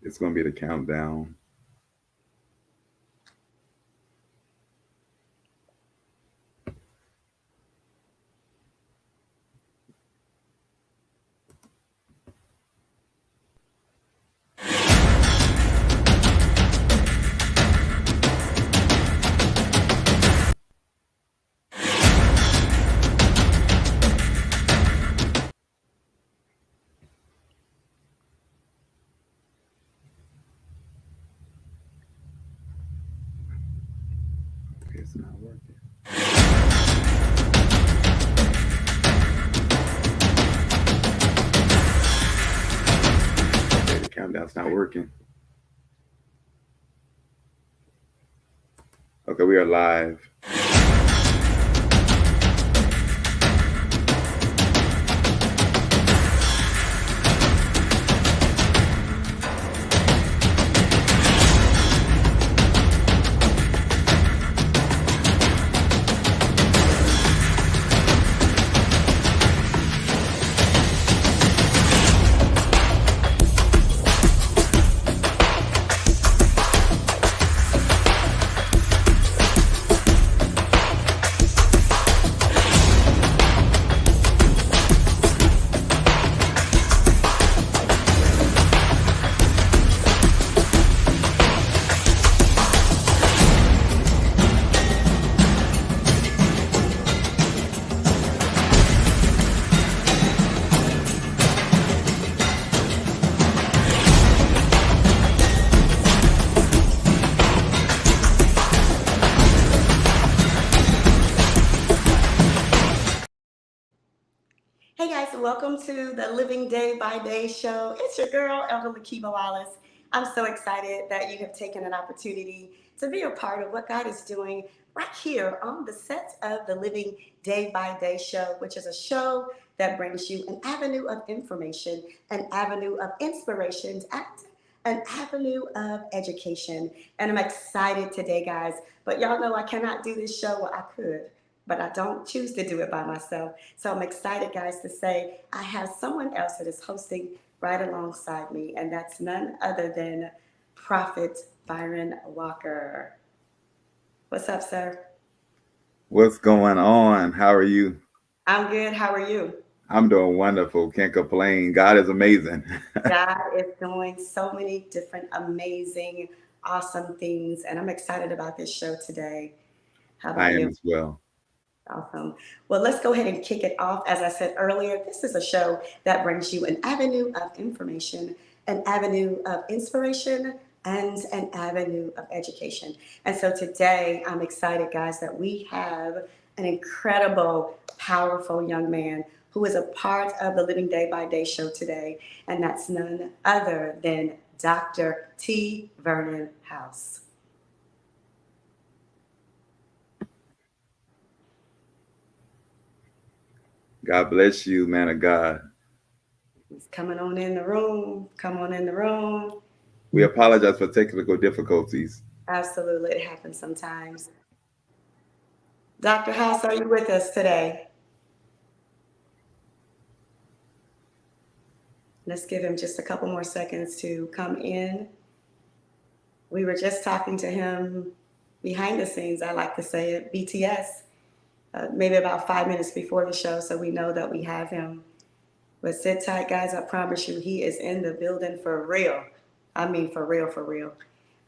It's going to be the countdown. It's not working. Okay, the countdown's not working. Okay, we are live. Hey guys, welcome to the Living Day by Day show. It's your girl, Elder Lakiba Wallace. I'm so excited that you have taken an opportunity to be a part of what God is doing right here on the set of the Living Day by Day show, which is a show that brings you an avenue of information, an avenue of inspiration, and an avenue of education. And I'm excited today, guys. But y'all know I cannot do this show. Well, I could, but I don't choose to do it by myself. So I'm excited, guys, to say I have someone else that is hosting right alongside me, and that's none other than Prophet Byron Walker. What's up, sir? What's going on? How are you? I'm good. How are you? I'm doing wonderful. Can't complain. God is amazing. God is doing so many different, amazing, awesome things, and I'm excited about this show today. How I about am you? as well. Awesome. Well, let's go ahead and kick it off. As I said earlier, this is a show that brings you an avenue of information, an avenue of inspiration, and an avenue of education. And so today, I'm excited, guys, that we have an incredible, powerful young man who is a part of the Living Day by Day show today. And that's none other than Dr. T. Veron House. God bless you, man of God. He's coming on in the room. Come on in the room. We apologize for technical difficulties. Absolutely, it happens sometimes. Dr. House, are you with us today? Let's give him just a couple more seconds to come in. We were just talking to him behind the scenes, I like to say it, BTS, maybe about 5 minutes before the show, so we know that we have him. But sit tight, guys. I promise you, he is in the building for real. I mean, for real, for real.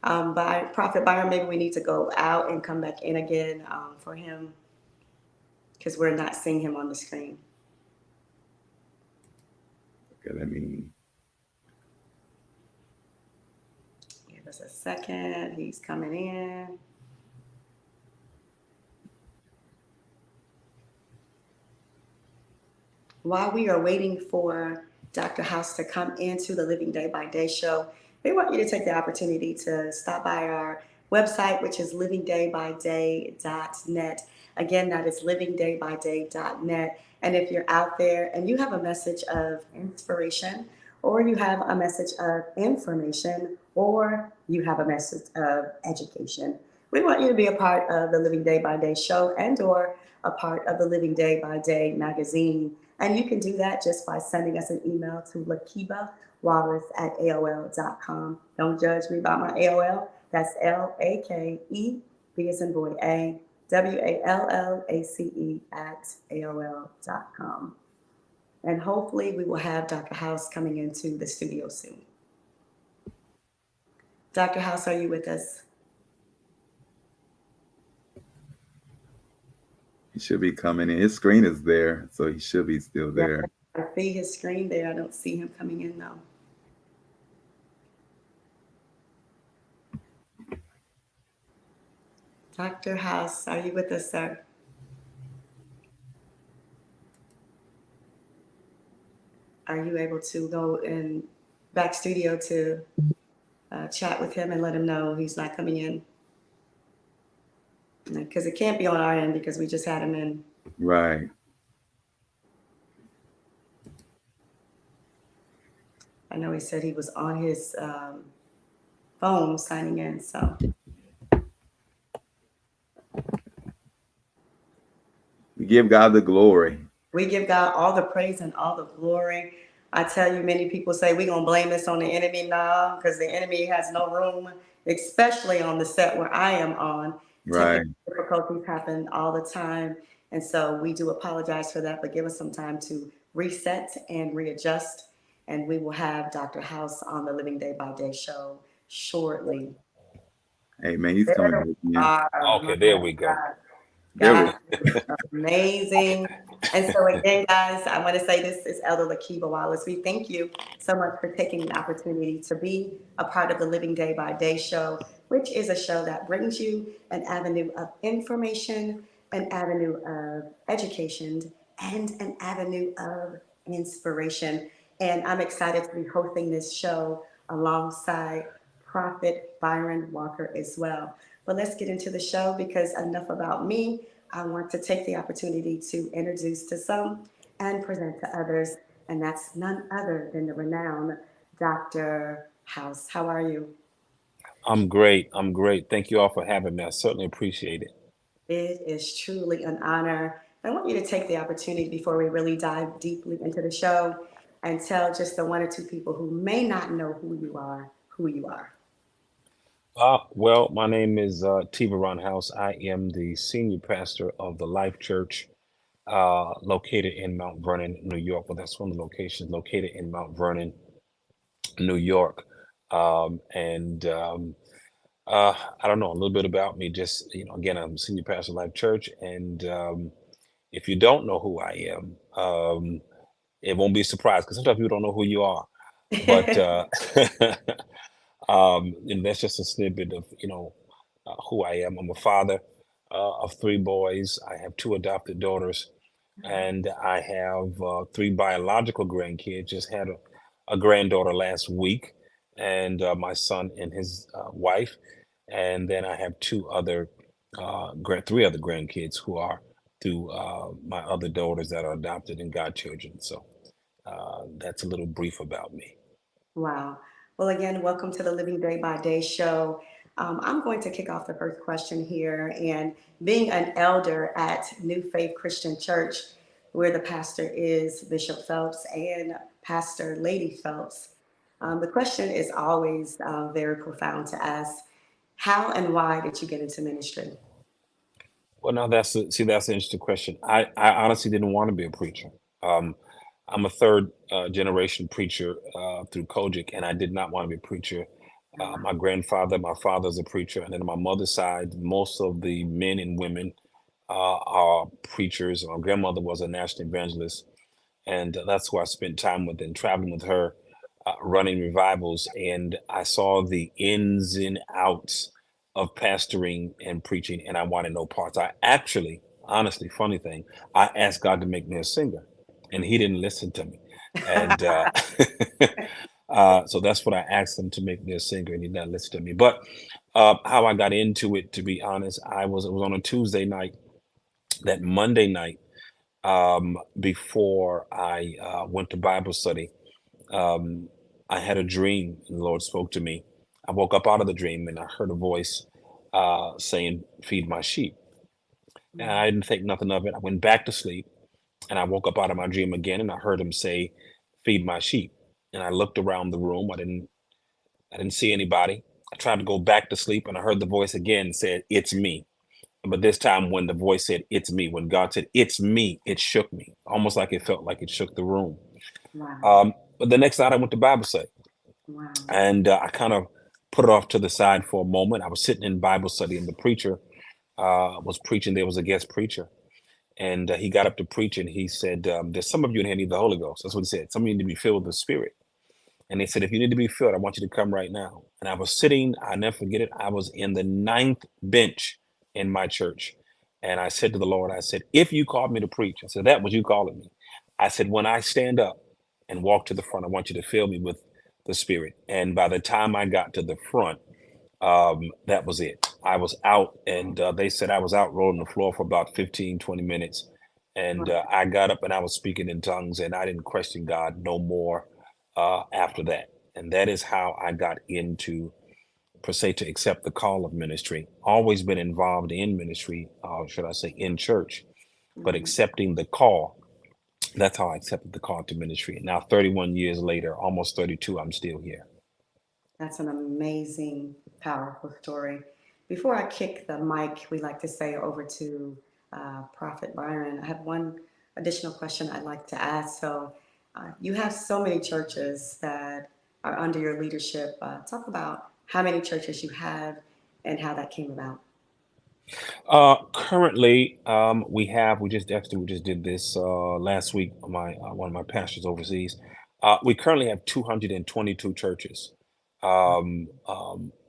By Prophet Byron, maybe we need to go out and come back in again for him because we're not seeing him on the screen. Okay, let me. Give us a second. He's coming in. While we are waiting for Dr. House to come into the Living Day by Day show, we want you to take the opportunity to stop by our website, which is livingdaybyday.net. Again, that is livingdaybyday.net. And if you're out there and you have a message of inspiration, or you have a message of information, or you have a message of education, we want you to be a part of the Living Day by Day show and or a part of the Living Day by Day magazine. And you can do that just by sending us an email to lakeebawallace@aol.com. Don't judge me by my AOL. That's LAKE, B as in boy, WALLACE@AOL.com. And hopefully we will have Dr. House coming into the studio soon. Dr. House, are you with us? He should be coming in. His screen is there, so he should be still Yeah, there. I see his screen there. I don't see him coming in though. Dr. House, are you with us, sir? Are you able to go in back studio to chat with him and let him know he's not coming in? Because it can't be on our end because we just had him in. Right. I know he said he was on his phone signing in. So We give God the glory. we give God all the praise and all the glory. I tell you, many people say we're going to blame this on the enemy now because the enemy has no room, especially on the set where I am on. Right. Technical difficulties happen all the time. And so we do apologize for that, but give us some time to reset and readjust. And we will have Dr. House on the Living Day by Day show shortly. Hey, man, he's coming There back we in. are. Okay, there we go. There God we is amazing. And so again, guys, I want to say this is Elder Lakeeba Wallace. We thank you so much for taking the opportunity to be a part of the Living Day by Day show, which is a show that brings you an avenue of information, an avenue of education, and an avenue of inspiration. And I'm excited to be hosting this show alongside Prophet Byron Walker as well. But let's get into the show because enough about me. I want to take the opportunity to introduce to some and present to others, and that's none other than the renowned Dr. House. How are you? I'm great. I'm great. Thank you all for having me. I certainly appreciate it. It is truly an honor. I want you to take the opportunity before we really dive deeply into the show and tell just the one or two people who may not know who you are, who you are. Well, my name is T. Veron House. I am the senior pastor of the Life Church located in Mount Vernon, New York. Well, that's one of the locations located in Mount Vernon, New York. And uh, I don't know a little bit about me. Just again, I'm senior pastor of Life Church, and if you don't know who I am, it won't be a surprise because sometimes people don't know who you are. But and that's just a snippet of who I am. I'm a father of three boys. I have two adopted daughters, and I have three biological grandkids. Just had a granddaughter last week, and my son and his wife, and then I have three other grandkids who are through my other daughters that are adopted and godchildren. So that's a little brief about me. Wow. Well, again, welcome to the Living Day by Day show. I'm going to kick off the first question here. And being an elder at New Faith Christian Church, where the pastor is Bishop Phelps and Pastor Lady Phelps, the question is always very profound to ask. How and why did you get into ministry? Well, now that's an interesting question. I honestly didn't want to be a preacher. Um, I'm a third generation preacher through Kojic, and I did not want to be a preacher. My grandfather, my father's a preacher, and then on my mother's side, most of the men and women are preachers. My grandmother was a national evangelist, and that's who I spent time with and traveling with her, running revivals. And I saw the ins and outs of pastoring and preaching, and I wanted no parts. I actually, honestly, funny thing, I asked God to make me a singer, and He didn't listen to me. And so that's what I asked Him to make me a singer, and He did not listen to me. But how I got into it, to be honest, it was on a Tuesday night. That Monday night, before I went to Bible study, um, I had a dream, and the Lord spoke to me. I woke up out of the dream, and I heard a voice saying, "Feed my sheep." And I didn't think nothing of it. I went back to sleep, And I woke up out of my dream again, and I heard him say, "Feed my sheep." And I looked around the room. I didn't see anybody. I tried to go back to sleep, and I heard the voice again said, "It's me." But this time, when the voice said, "It's me," when God said, "It's me," it shook me, almost like it felt like it shook the room. Wow. But the next night, I went to Bible study, Wow. and I kind of put it off to the side for a moment. I was sitting in Bible study, and the preacher was preaching. There was a guest preacher, and he got up to preach, and he said, "There's some of you in here need the Holy Ghost." That's what he said. Some of you need to be filled with the Spirit. And they said, "If you need to be filled, I want you to come right now." And I was sitting, I never forget it. I was in the ninth bench in my church. And I said to the Lord, I said, "If you called me to preach," I said, "that was you calling me." I said, "When I stand up and walk to the front, I want you to fill me with the Spirit." And by the time I got to the front, that was it. I was out, and they said I was out rolling the floor for about 15, 20 minutes. And I got up and I was speaking in tongues, and I didn't question God no more after that. And that is how I got into, per se, to accept the call of ministry. Always been involved in ministry, should I say, in church, but Mhm. accepting the call. That's how I accepted the call to ministry. And now, 31 years later, almost 32, I'm still here. That's an amazing, powerful story. Before I kick the mic, we like to say over to Prophet Byron, I have one additional question I'd like to ask. So, you have so many churches that are under your leadership. Talk about how many churches you have and how that came about. Currently, we just did this last week. My one of my pastors overseas. We currently have 222 churches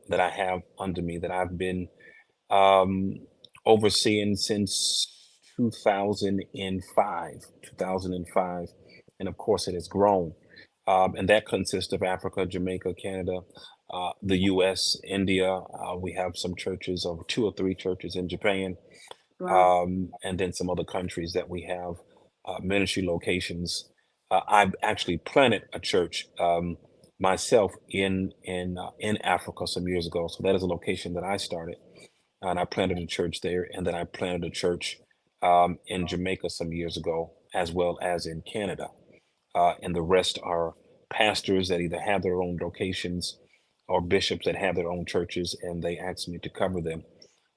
that I have under me that I've been um, overseeing since 2005, 2005, and of course it has grown. And that consists of Africa, Jamaica, Canada, the U.S., India. We have some churches, over two or three churches in Japan, Wow. and then some other countries that we have ministry locations. I've actually planted a church myself in Africa some years ago. So that is a location that I started, and I planted a church there, and then I planted a church in Jamaica some years ago, as well as in Canada. And the rest are pastors that either have their own locations or bishops that have their own churches, and they ask me to cover them.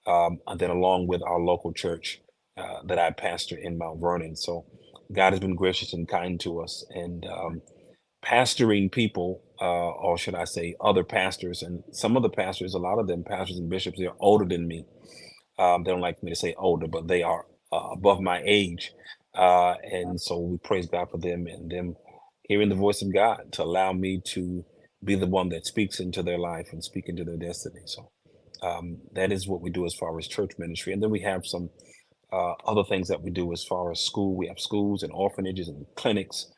And then along with our local church that I pastor in Mount Vernon. So God has been gracious and kind to us, and pastoring people, or should I say, other pastors, and some of the pastors, a lot of them, pastors and bishops, they're older than me. They don't like me to say older, but they are above my age. And so we praise God for them and them hearing the voice of God to allow me to be the one that speaks into their life and speak into their destiny. So that is what we do as far as church ministry. And then we have some other things that we do as far as school. We have schools and orphanages and clinics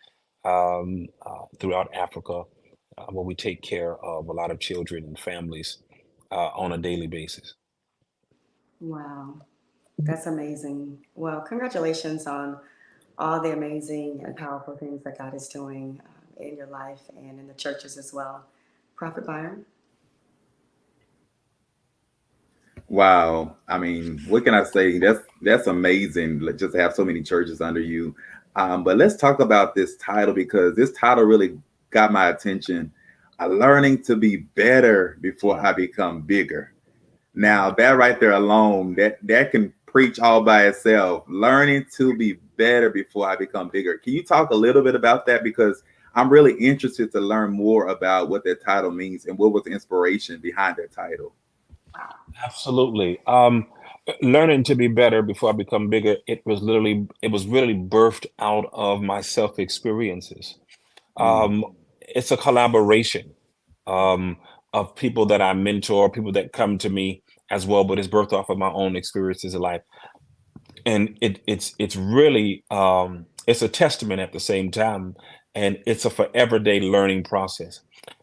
throughout Africa where we take care of a lot of children and families on a daily basis. Wow. That's amazing. Well, congratulations on all the amazing and powerful things that God is doing in your life and in the churches as well. Prophet Byron? Wow. I mean, what can I say? That's amazing. Just to have so many churches under you. But let's talk about this title because this title really got my attention. Learning to be better before I become bigger. Now that right there alone, that can preach all by itself. Learning to be better before I become bigger. Can you talk a little bit about that? Because I'm really interested to learn more about what that title means and what was the inspiration behind that title. Absolutely. Learning to be better before I become bigger, it was really birthed out of my self experiences. Mm, It's a collaboration um, of people that I mentor, people that come to me as well, but it's birthed off of my own experiences in life. And it's really it's a testament at the same time, and it's a forever day learning process.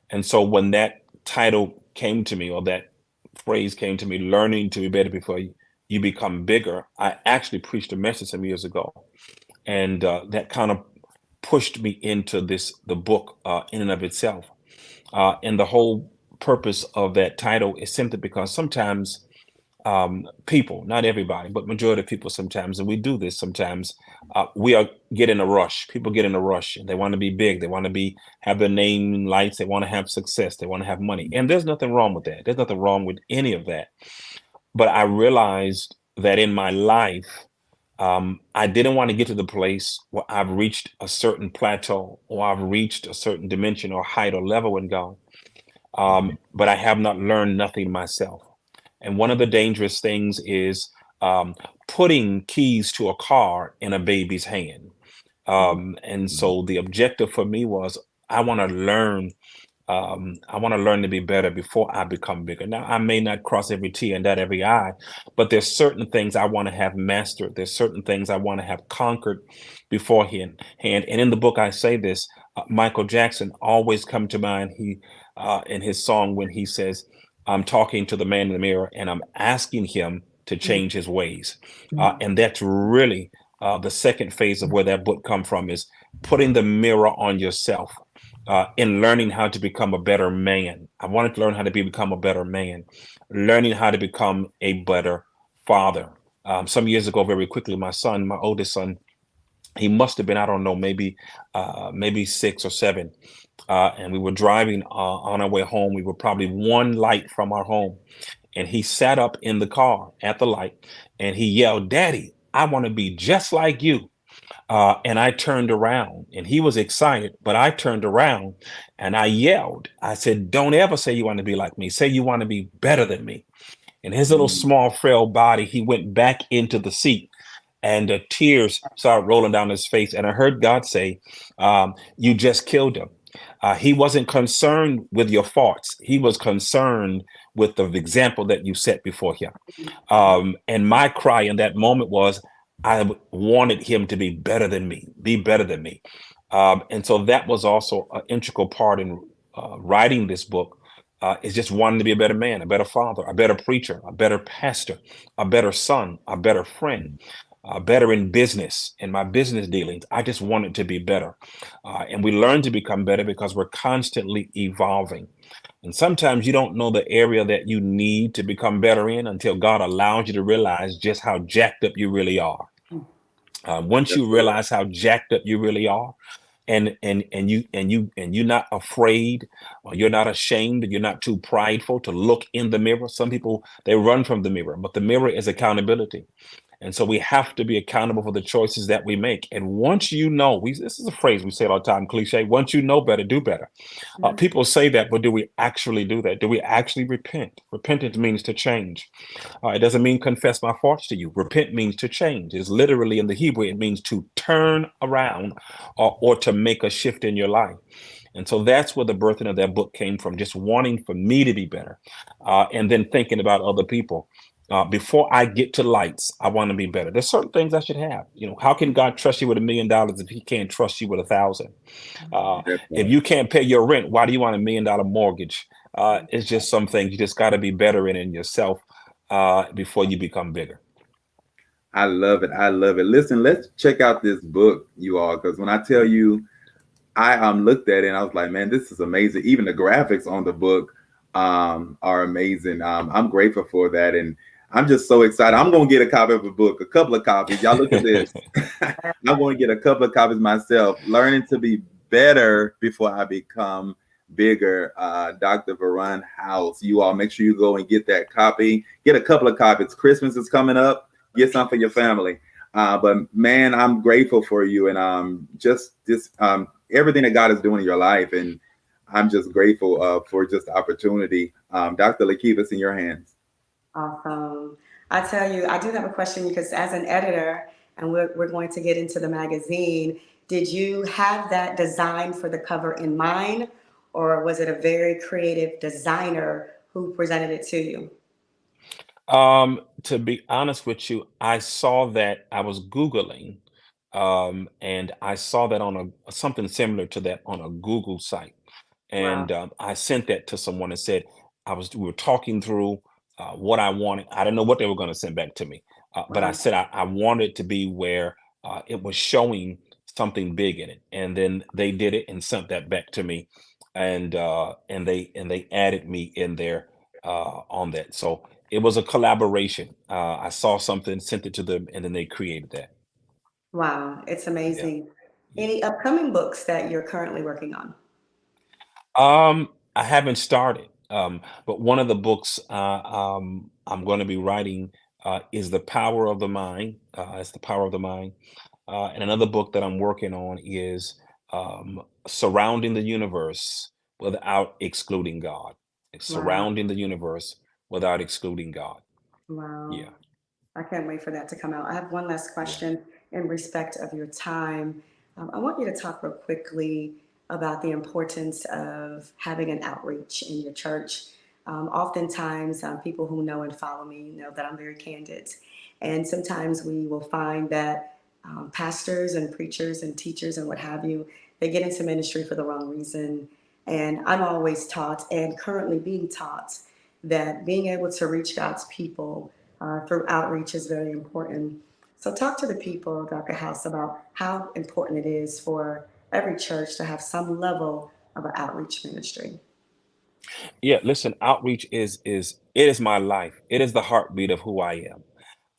And so when that title came to me, or that phrase came to me, learning to be better before you become bigger, I actually preached a message some years ago, and that kind of pushed me into the book in and of itself. And the whole purpose of that title is simply because sometimes people, not everybody, but majority of people sometimes, and we do this sometimes. We are get in a rush. People get in a rush. They want to be big. They want to be have their name in lights. They want to have success. They want to have money, and there's nothing wrong with that. There's nothing wrong with any of that. But I realized that in my life, I didn't want to get to the place where I've reached a certain plateau or I've reached a certain dimension or height or level in God. But I have not learned nothing myself. And one of the dangerous things is putting keys to a car in a baby's hand. And so the objective for me was I want to learn I want to learn to be better before I become bigger. Now, I may not cross every T and dot every I, but there's certain things I want to have mastered. There's certain things I want to have conquered beforehand. And in the book, I say this. Michael Jackson always come to mind. He in his song when he says, "I'm talking to the man in the mirror and I'm asking him to change his ways," and that's really the second phase of where that book come from is putting the mirror on yourself in learning how to become a better man. I wanted to learn how to become a better man, learning how to become a better father. Some years ago, very quickly, my son, my oldest son, he must have been, I don't know, maybe 6 or 7. And we were driving on our way home. We were probably one light from our home. And he sat up in the car at the light and he yelled, "Daddy, I want to be just like you." And I turned around and he was excited, but I turned around and I yelled. I said, "Don't ever say you want to be like me. Say you want to be better than me." And his little Mm. small, frail body, he went back into the seat and the tears started rolling down his face. And I heard God say, "You just killed him." He wasn't concerned with your faults. He was concerned with the example that you set before him. And my cry in that moment was, wanted him to be better than me, be better than me. And so that was also an integral part in writing this book. Is just wanting to be a better man, a better father, a better preacher, a better pastor, a better son, a better friend, better in business, in my business dealings. I just wanted to be better. And we learn to become better because we're constantly evolving. And sometimes you don't know the area that you need to become better in until God allows you to realize just how jacked up you really are. Once That's you good. realize how jacked up you really are, and you're not afraid, or you're not ashamed, and you're not too prideful to look in the mirror. Some people they run from the mirror, but the mirror is accountability. And so we have to be accountable for the choices that we make. And once you know, this is a phrase we say all the time, cliche. Once you know better, do better. People say that, but do we actually do that? Do we actually repent? Repentance means to change. It doesn't mean confess my faults to you. Repent means to change. It's literally in the Hebrew, it means to turn around or to make a shift in your life. And so that's where the birthing of that book came from, just wanting for me to be better, and then thinking about other people. Before I get to lights, I want to be better. There's certain things I should have. How can God trust you with $1 million if He can't trust you with 1,000? Uh, That if part. you can't pay your rent, why do you want $1 million mortgage? It's just some things you just got to be better in yourself before you become bigger. I love it. I love it. Listen, let's check out this book, you all, because when I tell you, I looked at it and I was like, man, this is amazing. Even the graphics on the book are amazing. I'm grateful for that, and I'm just so excited. I'm gonna get a copy of the book, a couple of copies. Y'all look at this. I'm going to get a couple of copies myself. Learning to be better before I become bigger. Dr. Veron House. You all make sure you go and get that copy. Get a couple of copies. Christmas is coming up. Get some for your family. But man, I'm grateful for you and just this everything that God is doing in your life, and I'm just grateful for just the opportunity. Dr. Lakeith, it's in your hands. Awesome. I tell you, I do have a question because as an editor, and we're going to get into the magazine, did you have that design for the cover in mind, or was it a very creative designer who presented it to you? To be honest with you, I saw that I was Googling, and I saw that on something similar to that on a Google site. Wow. And I sent that to someone and said we were talking through what I wanted. I didn't know what they were going to send back to me, but I Wow. said I wanted it to be where it was showing something big in it, and then they did it and sent that back to me, and they added me in there on that. So It was a collaboration. I saw something, sent it to them, and then they created that. Wow, it's Yeah, amazing. yeah. Any upcoming books that you're currently working on? I haven't started, but one of the books I'm going to be writing is The Power of the Mind. It's The Power of the Mind. And another book that I'm working on is Surrounding the Universe Without Excluding God. It's Wow, Surrounding the Universe Without Excluding God. wow. Yeah, I can't wait for that to come out. I have one last yeah. question in respect of your time. I want you to talk real quickly about the importance of having an outreach in your church. Oftentimes, people who know and follow me know that I'm very candid. And sometimes we will find that pastors and preachers and teachers and what have you, they get into ministry for the wrong reason. And I'm always taught and currently being taught that being able to reach God's people through outreach is very important. So, talk to the people, Dr. House, about how important it is for every church to have some level of an outreach ministry. Yeah, listen, outreach is it is my life. It is the heartbeat of who I am.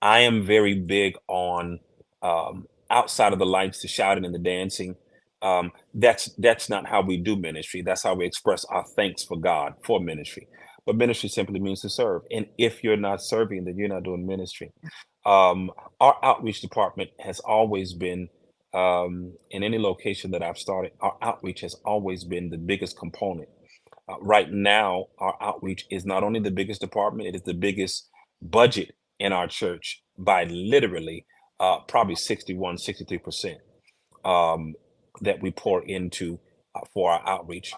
I am very big on outside of the lights, the shouting and the dancing. That's not how we do ministry. That's how we express our thanks for God for ministry. But ministry simply means to serve. And if you're not serving, then you're not doing ministry. Um, our outreach department has always been in any location that I've started. Our outreach has always been the biggest component. Right now, our outreach is not only the biggest department, it is the biggest budget in our church by literally probably 61, 63% um, that we pour into for our outreach.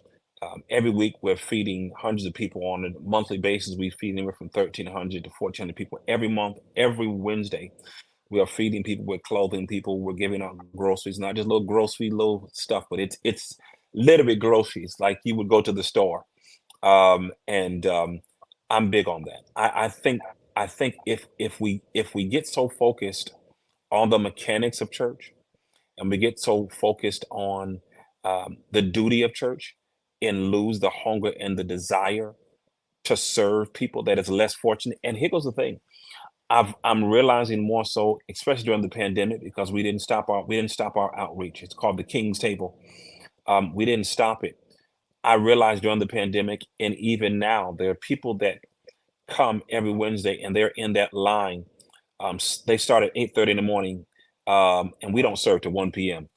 Every week, we're feeding hundreds of people on a monthly basis. We feed anywhere from 1,300 to 1,400 people every month, every Wednesday. We are feeding people, we're clothing people, we're giving out groceries, not just little grocery, little stuff, but it's literally groceries like you would go to the store and I'm big on that. I think if we get so focused on the mechanics of church and we get so focused on the duty of church and lose the hunger and the desire to serve people that is less fortunate. And here goes the thing: I'm realizing more so, especially during the pandemic, because we didn't stop our outreach. It's called the King's Table. We didn't stop it. I realized during the pandemic, and even now, there are people that come every Wednesday and they're in that line. They start at 8:30 in the morning, and we don't serve till 1 p.m.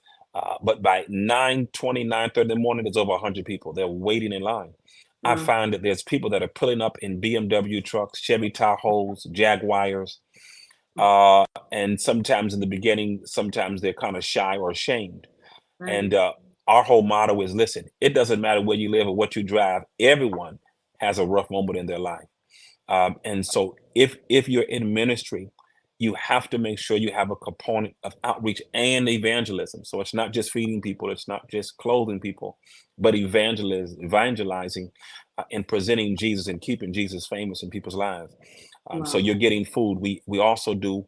But by 9:20, 9:30 in the morning, there's over 100 people. They're waiting in line. I Wow, find that there's people that are pulling up in BMW trucks, Chevy Tahoes, Jaguars, and sometimes in the beginning, sometimes they're kind of shy or ashamed. right. And our whole motto is, listen, it doesn't matter where you live or what you drive. Everyone has a rough moment in their life. And so if you're in ministry, you have to make sure you have a component of outreach and evangelism. So it's not just feeding people, it's not just clothing people, but evangelizing and presenting Jesus and keeping Jesus famous in people's lives. So Wow. you're getting food. We also do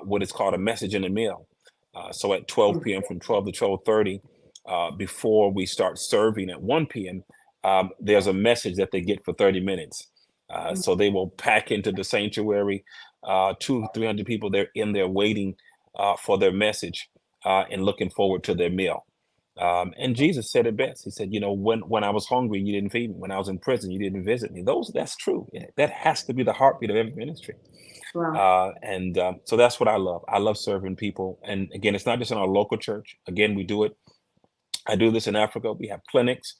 what is called a message in the meal. So at 12 p.m. from 12 to 12:30, before we start serving at 1 p.m., there's a message that they get for 30 minutes. So they will pack into the sanctuary, 300 people. They're in there waiting for their message and looking forward to their meal. And Jesus said it best. He said, when I was hungry, you didn't feed me. When I was in prison, you didn't visit me. That's true. Yeah, that has to be the heartbeat of every ministry. Wow. And so that's what I love. I love serving people. And again, it's not just in our local church. Again, we do it. I do this in Africa. We have clinics.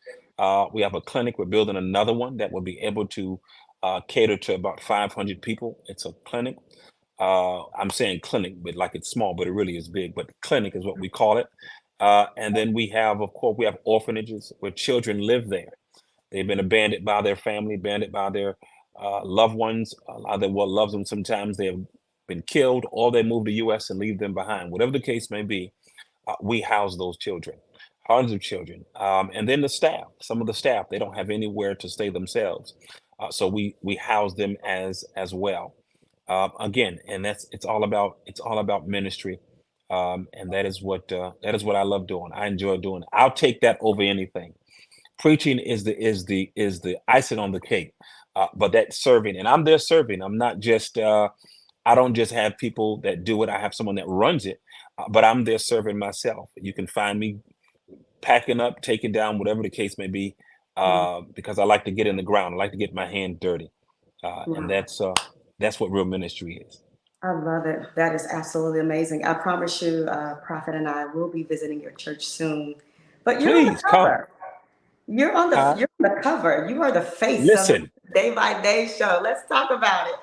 We have a clinic. We're building another one that will be able to cater to about 500 people. It's a clinic. I'm saying clinic, but like it's small, but it really is big. But clinic is what we call it. And then we have, of course, we have orphanages where children live there. They've been abandoned by their family, abandoned by their loved ones. Either what loves them, sometimes they have been killed, or they move to U.S. and leave them behind. Whatever the case may be, we house those children, hundreds of children, and then the staff. Some of the staff, they don't have anywhere to stay themselves, so we house them as well. Again, and it's all about ministry, and that is what I love doing. I enjoy doing. I'll take that over anything. Preaching is the icing on the cake. but that serving, and I'm there serving. I'm not just I don't just have people that do it. I have someone that runs it, but I'm there serving myself. You can find me packing up, taking down, whatever the case may be, Mm. because I like to get in the ground. I like to get my hand dirty, and Wow. that's what real ministry is. I love it. That is absolutely amazing. I promise you, Prophet and I will be visiting your church soon. But you're on the Please come. cover. You're on the Huh? you're on the cover. You are the face of the Listen. Day by Day show. Let's talk about it.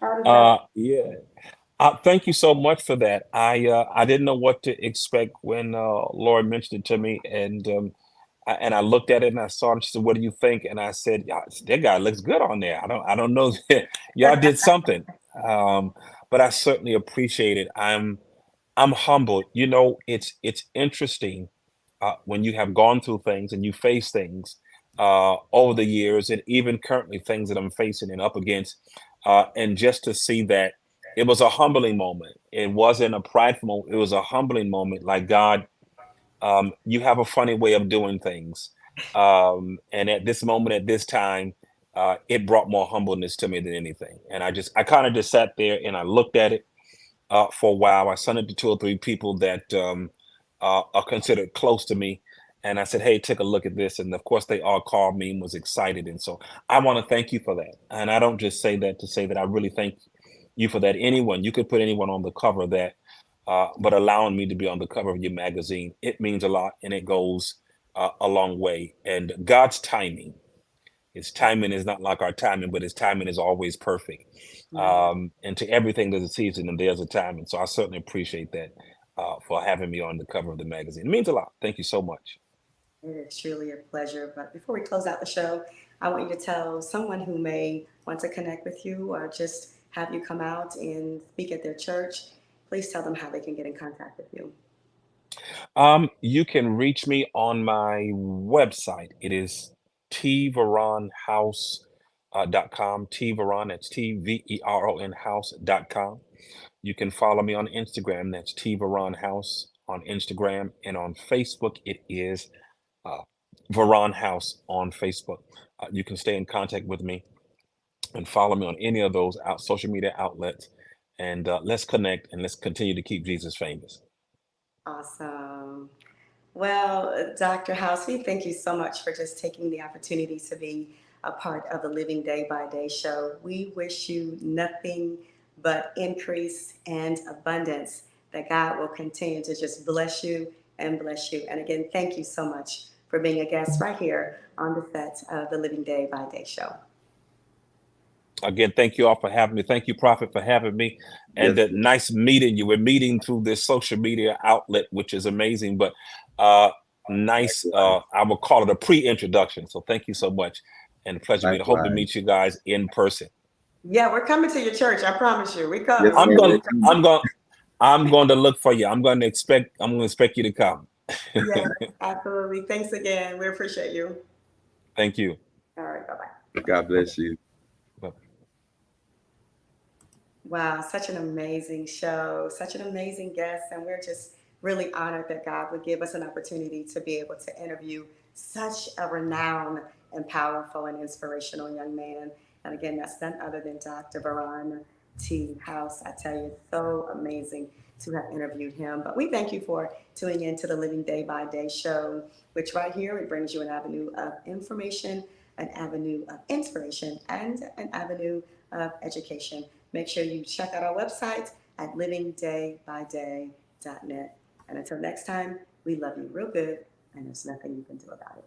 How does that? Yeah. Thank you so much for that. I didn't know what to expect when Laura mentioned it to me, and I looked at it and I saw it. She said, "What do you think?" And I said, "Yeah, that guy looks good on there. I don't know. Y'all did something." Um, but I certainly appreciate it. I'm humbled. You know, it's interesting when you have gone through things and you face things over the years, and even currently things that I'm facing and up against, and just to see that it was a humbling moment. It wasn't a prideful moment. It was a humbling moment. Like, God, you have a funny way of doing things, and at this moment, at this time, it brought more humbleness to me than anything. And I kind of just sat there and I looked at it for a while. I sent it to two or three people that are considered close to me. And I said, "Hey, take a look at this." And of course, they all called me and was excited. And so I want to thank you for that. And I don't just say that to say that. I really thank you for that. Anyone, you could put anyone on the cover of that, but allowing me to be on the cover of your magazine, it means a lot and it goes a long way. And God's timing, his timing is not like our timing, but his timing is always perfect. Mm. And to everything there's a season and there's a time. And so I certainly appreciate that for having me on the cover of the magazine. It means a lot. Thank you so much. It is truly a pleasure. But before we close out the show, I want you to tell someone who may want to connect with you or just have you come out and speak at their church. Please tell them how they can get in contact with you. You can reach me on my website. It is tveronhouse.com. Tveron, that's TVERON house.com. You can follow me on Instagram. That's Veron House on Instagram. And on Facebook, it is uh, Veron House on Facebook. You can stay in contact with me and follow me on any of those social media outlets. And let's connect and let's continue to keep Jesus famous. Awesome. Well, Dr. House, we thank you so much for just taking the opportunity to be a part of the Living Day by Day show. We wish you nothing but increase and abundance, that God will continue to just bless you and bless you. And again, thank you so much for being a guest right here on the set of the Living Day by Day show. Again, thank you all for having me. Thank you, Prophet, for having me. And Yes, nice meeting you. We're meeting through this social media outlet, which is amazing, but uh, nice. likewise. I will call it a pre-introduction. So thank you so much. And a pleasure me to hope to Likewise. meet you guys in person. Yeah, we're coming to your church. I promise you. We're coming. Yes, We're I'm sir. coming. We're going, I'm coming. going, I'm going to look for you. I'm going to expect you to come. Yes, absolutely. Thanks again. We appreciate you. Thank you. All right. Bye bye. God Bye-bye. bless you. Bye-bye. Wow, such an amazing show, such an amazing guest, and we're just really honored that God would give us an opportunity to be able to interview such a renowned and powerful and inspirational young man. And again, that's none other than Dr. Veron T. House. I tell you, it's so amazing to have interviewed him. But we thank you for tuning in to the Living Day by Day show, which right here it brings you an avenue of information, an avenue of inspiration, and an avenue of education. Make sure you check out our website at livingdaybyday.net. And until next time, we love you real good, and there's nothing you can do about it.